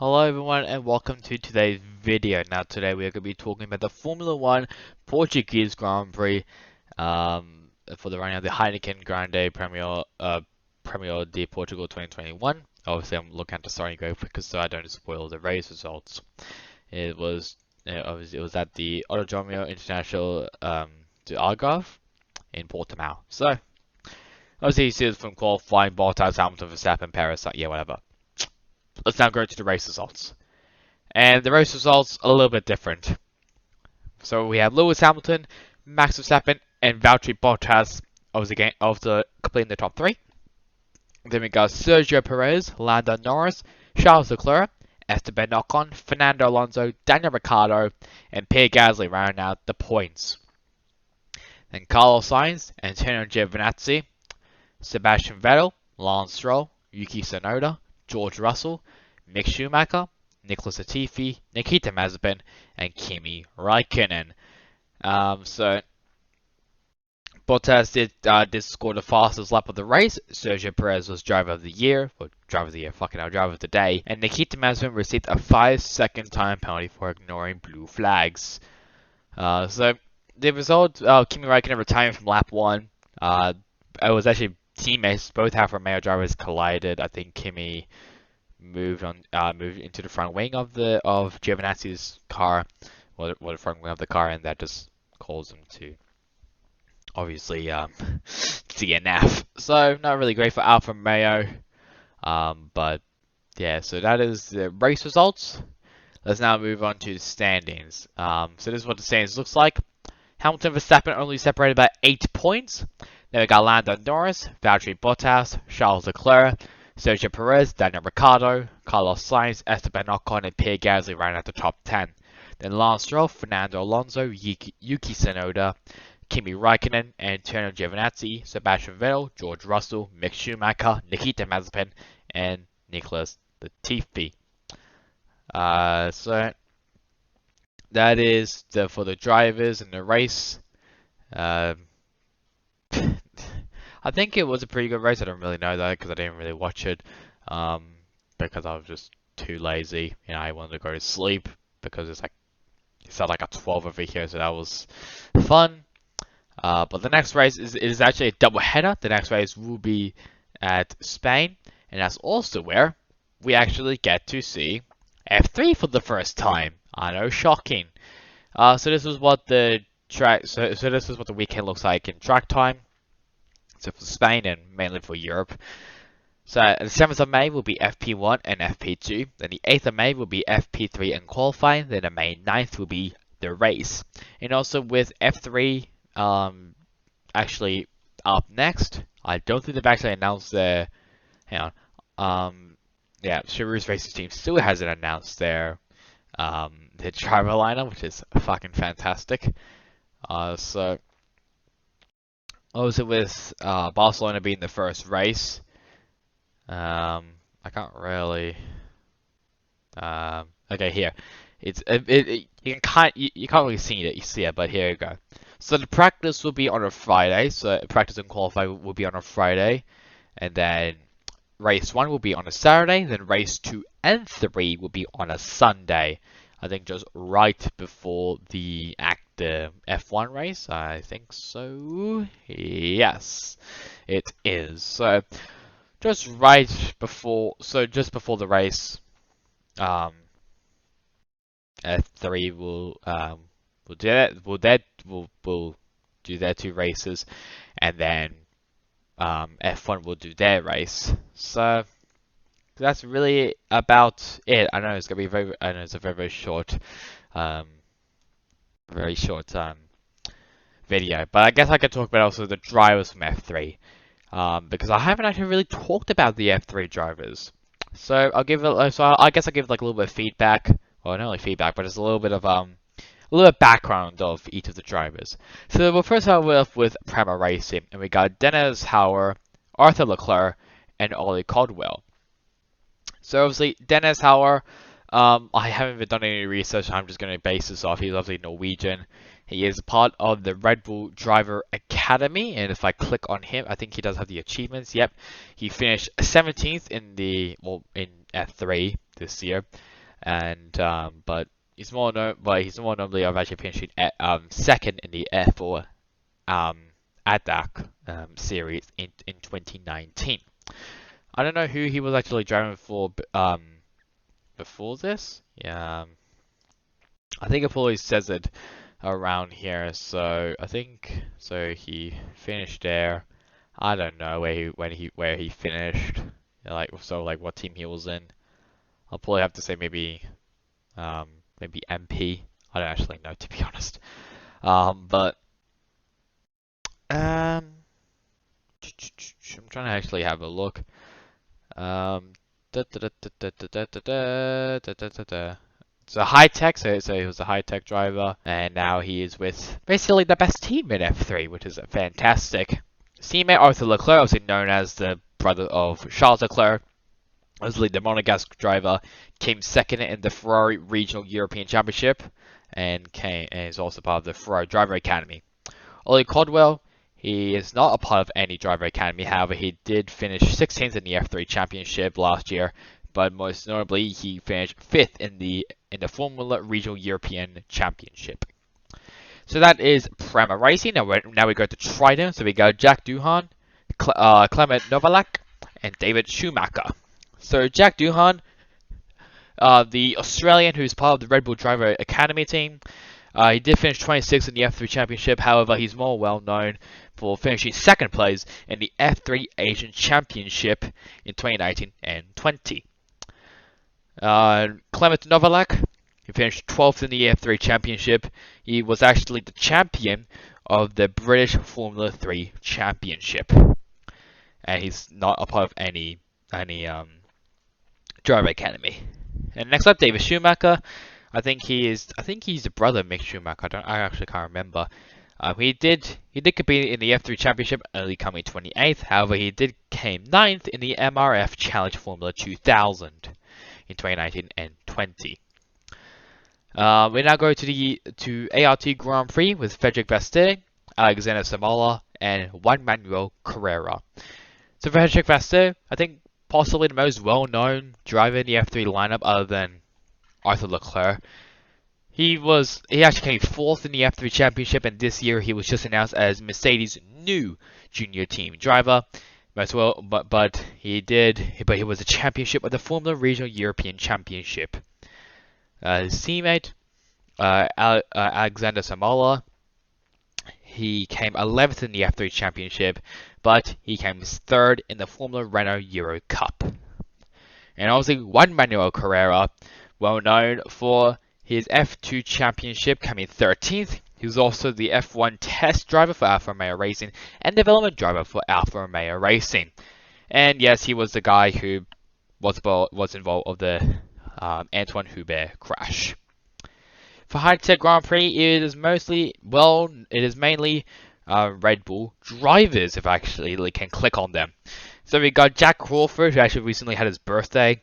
Hello everyone and welcome to today's video. Now today we are going to be talking about the Formula 1 Portuguese Grand Prix for the running of the Heineken Grande Premier de Portugal 2021. Obviously I'm looking at the starting grid because so I don't spoil the race results. Obviously it was at the Autodromo International de Algarve in Portimao. So obviously you see it from qualifying, Bottas, Hamilton, Verstappen, Perez, yeah, whatever. Let's now go to the race results. And the race results are a little bit different. So we have Lewis Hamilton, Max Verstappen, and Valtteri Bottas completing the top three. Then we got Sergio Perez, Lando Norris, Charles Leclerc, Esteban Ocon, Fernando Alonso, Daniel Ricciardo, and Pierre Gasly rounding out the points. Then Carlos Sainz, Antonio Giovinazzi, Sebastian Vettel, Lance Stroll, Yuki Tsunoda, George Russell, Mick Schumacher, Nicholas Latifi, Nikita Mazepin, and Kimi Raikkonen. So Bottas did score the fastest lap of the race. Sergio Perez was driver of the year, driver of the day. And Nikita Mazepin received a 5-second time penalty for ignoring blue flags. So the result, Kimi Raikkonen retiring from lap 1. It was actually teammates, both Alfa Romeo drivers collided. I think Kimi moved into the front wing of Giovinazzi's car, or the front wing of the car, and that just caused him to obviously DNF. So not really great for Alfa Romeo, but yeah. So that is the race results. Let's now move on to the standings. So this is what the standings looks like. Hamilton and Verstappen only separated by 8 points. Then we got Lando Norris, Valtteri Bottas, Charles Leclerc, Sergio Perez, Daniel Ricciardo, Carlos Sainz, Esteban Ocon, and Pierre Gasly round out the top 10. Then Lance Stroll, Fernando Alonso, Yuki Tsunoda, Kimi Raikkonen, Antonio Giovinazzi, Sebastian Vettel, George Russell, Mick Schumacher, Nikita Mazepin, and Nicholas Latifi. So that is for the drivers in the race. I think it was a pretty good race. I don't really know though because I didn't really watch it because I was just too lazy. I wanted to go to sleep because it's at like a 12 over here, so that was fun. But the next race is actually a double header. The next race will be at Spain, and that's also where we actually get to see F3 for the first time. I know, shocking. So this is what the track. So this is what the weekend looks like in track time. So for Spain and mainly for Europe. So the 7th of May will be FP1 and FP2. Then the 8th of May will be FP3 and qualifying. Then the May 9th will be the race. And also with F3 actually up next. I don't think they've actually announced their. Hang on. Yeah, Subaru's racing team still hasn't announced their driver lineup, which is fucking fantastic. So. Also with Barcelona being the first race, I can't really. Okay, here, you can't really see it. You see it, but here you go. So the practice will be on a Friday. So practice and qualify will be on a Friday, and then race 1 will be on a Saturday. Then race 2 and 3 will be on a Sunday. I think just right before the F1 race. I think so. Yes, it is. So just before the race, F3 will do their 2 races, and then F1 will do their race. So that's really about it. I know it's gonna be it's a very short, video, but I guess I could talk about also the drivers from F3, because I haven't actually really talked about the F3 drivers. So I guess I'll give like a little bit of feedback, well not only feedback, but it's a little bit of a little background of each of the drivers. So we'll first start with Prema Racing, and we got Dennis Hauer, Arthur Leclerc, and Ollie Caldwell. So obviously, Dennis Hauer, I haven't even done any research, so I'm just going to base this off. He's obviously Norwegian. He is part of the Red Bull Driver Academy, and if I click on him, I think he does have the achievements. Yep, he finished 17th in F3 this year. and but he's more known, but he's more normally of actually finishing second in the F4 ADAC series in 2019. I don't know who he was actually driving for before this. Yeah, I think it probably says it around here. So I think so he finished there. I don't know where he finished. Like so like what team he was in. I'll probably have to say um maybe MP. I don't actually know to be honest. But I'm trying to actually have a look. Um, It's a high tech, so he was a high tech driver, and now he is with basically the best team in F3, which is fantastic. Teammate Arthur Leclerc, also known as the brother of Charles Leclerc, obviously the Monegasque driver, came second in the Ferrari Regional European Championship, and is also part of the Ferrari Driver Academy. Ollie Caldwell, he is not a part of any driver academy. However, he did finish 16th in the F3 Championship last year, but most notably, he finished 5th in the Formula Regional European Championship. So that is Prema Racing. Now we go to Trident. So we got Jack Doohan, Clement Novalak, and David Schumacher. So Jack Doohan, the Australian who's part of the Red Bull Driver Academy team. He did finish 26th in the F3 Championship. However, he's more well known for finishing second place in the F3 Asian Championship in 2019 and 20. Clement Novalak, he finished 12th in the F3 Championship. He was actually the champion of the British Formula 3 Championship, and he's not a part of any driver academy. And next up, David Schumacher. I think he's the brother of Mick Schumacher. I actually can't remember. He did compete in the F3 Championship, only coming 28th. However, he did came 9th in the MRF Challenge Formula 2000 in 2019 and 20. We now go to ART Grand Prix with Frederic Vasseur, Alexander Samola, and Juan Manuel Carrera. So Frederic Vasseur, I think possibly the most well-known driver in the F3 lineup, other than Arthur Leclerc. He actually came 4th in the F3 Championship, and this year he was just announced as Mercedes' new junior team driver. But he was a championship of the Formula Regional European Championship. His teammate Alexander Samola, he came 11th in the F3 Championship, but he came 3rd in the Formula Renault Euro Cup. And obviously Juan Manuel Carrera, well known for his F2 Championship, coming 13th. He was also the F1 test driver for Alfa Romeo Racing and development driver for Alfa Romeo Racing. And yes, he was the guy who was involved with the Antoine Hubert crash. For High-Tech Grand Prix, it is mainly Red Bull drivers, if I actually can click on them. So we got Jack Crawford, who actually recently had his birthday.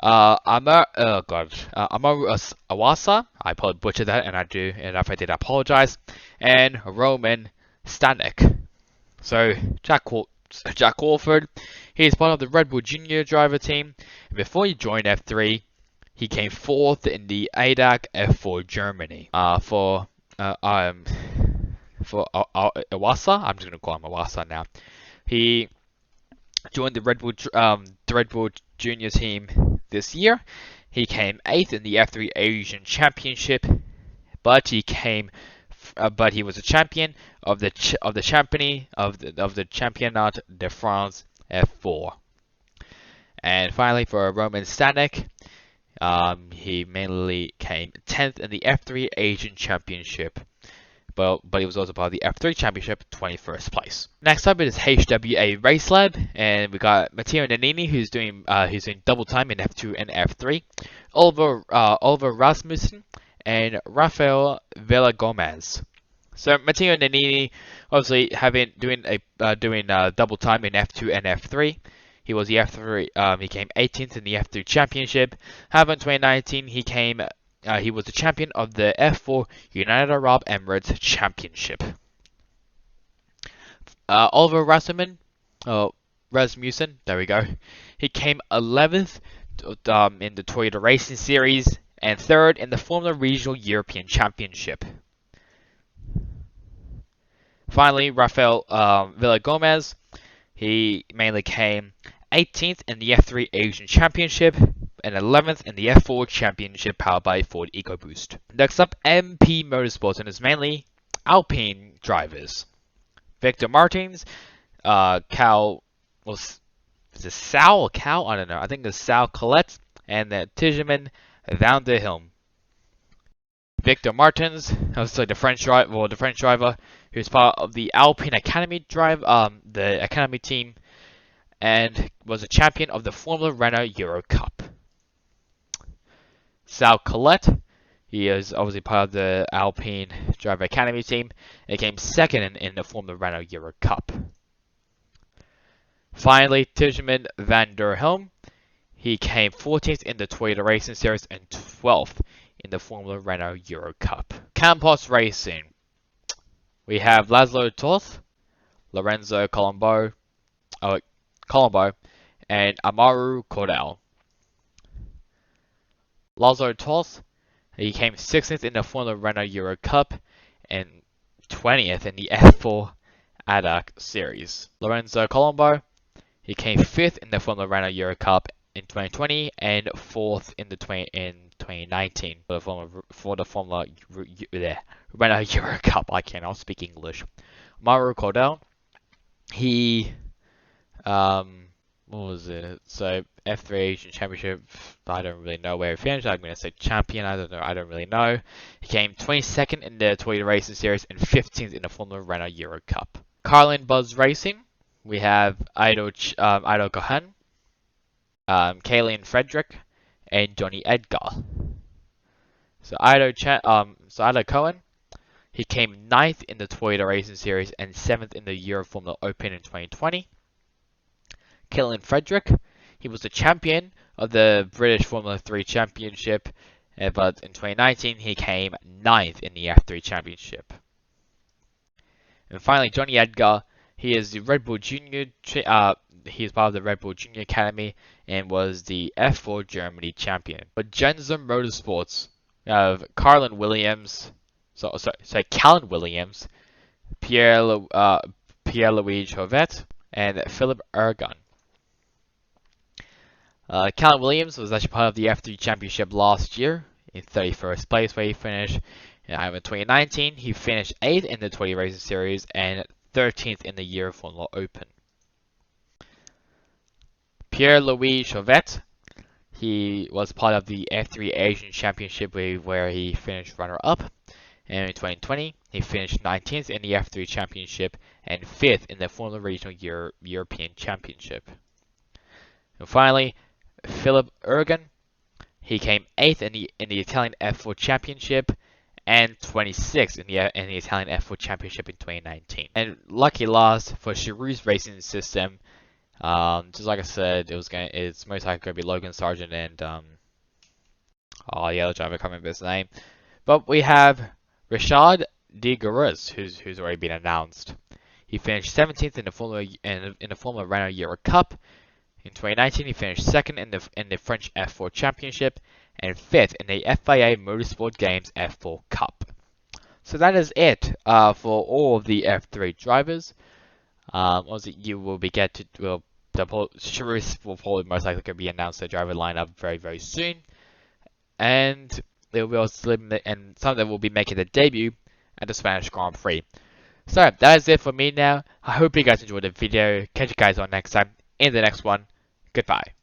Amar Awasa, I probably butchered that, and if I did, I apologize. And Roman Stanek. So Jack Crawford, he's part of the Red Bull Junior driver team. And before he joined F3, he came 4th in the ADAC F4 Germany. For Awasa, I'm just gonna call him Awasa now. He joined the Red Bull Junior team this year. He came 8th in the F3 Asian Championship, but he was a champion of the Championnat de France F4. And finally, for Roman Stanek, he mainly came 10th in the F3 Asian Championship, but he was also part of the F3 Championship, 21st place. Next up is HWA Race Lab, and we got Matteo Nannini, who's doing double time in F2 and F3. Oliver Rasmussen and Rafael Villagomez. So Matteo Nannini, obviously doing double time in F2 and F3. He was the F3. He came 18th in the F3 Championship. However, in 2019, he was the champion of the F4 United Arab Emirates Championship. Oliver Rasmussen, there we go. He came 11th in the Toyota Racing Series, and third in the Formula Regional European Championship. Finally, Rafael Villagomez, he mainly came 18th in the F3 Asian Championship and 11th in the F4 Championship powered by Ford EcoBoost. Next up, MP Motorsports, and it's mainly Alpine drivers. Victor Martins, Cal, is it Sal or Cal? I don't know. I think it's Sal Colette, and then Tigeman Van der Helm. Victor Martins, also the French driver, who's part of the Alpine Academy the Academy team, and was a champion of the Formula Renault Euro Cup. Sal Colette, he is obviously part of the Alpine Driver Academy team, and came second in the Formula Renault Euro Cup. Finally, Tigeman Van der Helm, he came 14th in the Toyota Racing Series and 12th in the Formula Renault Euro Cup. Campos Racing, we have Laszlo Toth, Lorenzo Colombo, and Amaru Cordell. Laszlo Toth, he came 16th in the Formula Renault Euro Cup and 20th in the F4 ADAC Series. Lorenzo Colombo, he came 5th in the Formula Renault Euro Cup in 2020 and 4th in 2019 for the Formula Renault Euro Cup. I cannot speak English. Mauro Cordell, he what was it? So F3 Asian Championship. I don't really know where he finished. I'm gonna say champion. I don't know. I don't really know. He came 22nd in the Toyota Racing Series and 15th in the Formula Renault Euro Cup. Carlin Buzz Racing, we have Ido Cohen, Kaylin Frederick, and Johnny Edgar. So Ido Cohen, he came 9th in the Toyota Racing Series and 7th in the Euro Formula Open in 2020. Kaylin Frederick, he was the champion of the British Formula 3 Championship, but in 2019 he came 9th in the F3 Championship. And finally, Johnny Edgar, he is the Red Bull Junior. He is part of the Red Bull Junior Academy and was the F4 Germany champion. But Genza Motorsports, we have Callan Williams, Pierre-Louis Chauvet, and Philip Ergun. Callan Williams was actually part of the F3 Championship last year in 31st place, where he finished. In 2019, he finished 8th in the Toyota Racing Series and 13th in the Euro Formula Open. Pierre-Louis Chauvet, he was part of the F3 Asian Championship where he finished runner-up. And in 2020, he finished 19th in the F3 Championship and 5th in the Formula Regional European Championship. And finally, Philip Ergun, he came 8th in the Italian F4 Championship and 26th in the Italian F4 Championship in 2019. And lucky last for Chirou's racing system, just like I said, it's most likely going to be Logan Sargent and the other driver, I can't remember his name. But we have Rashad De Garuz, who's already been announced. He finished 17th in the Formula Renault Euro Cup. In 2019, he finished 2nd in the French F4 Championship and 5th in the FIA Motorsport Games F4 Cup. So that is it for all of the F3 drivers. Obviously, you will be Charus will probably most likely be announced their driver lineup very, very soon, and they will also and some of them will be making their debut at the Spanish Grand Prix. So that is it for me now. I hope you guys enjoyed the video. Catch you guys on next time in the next one. Goodbye.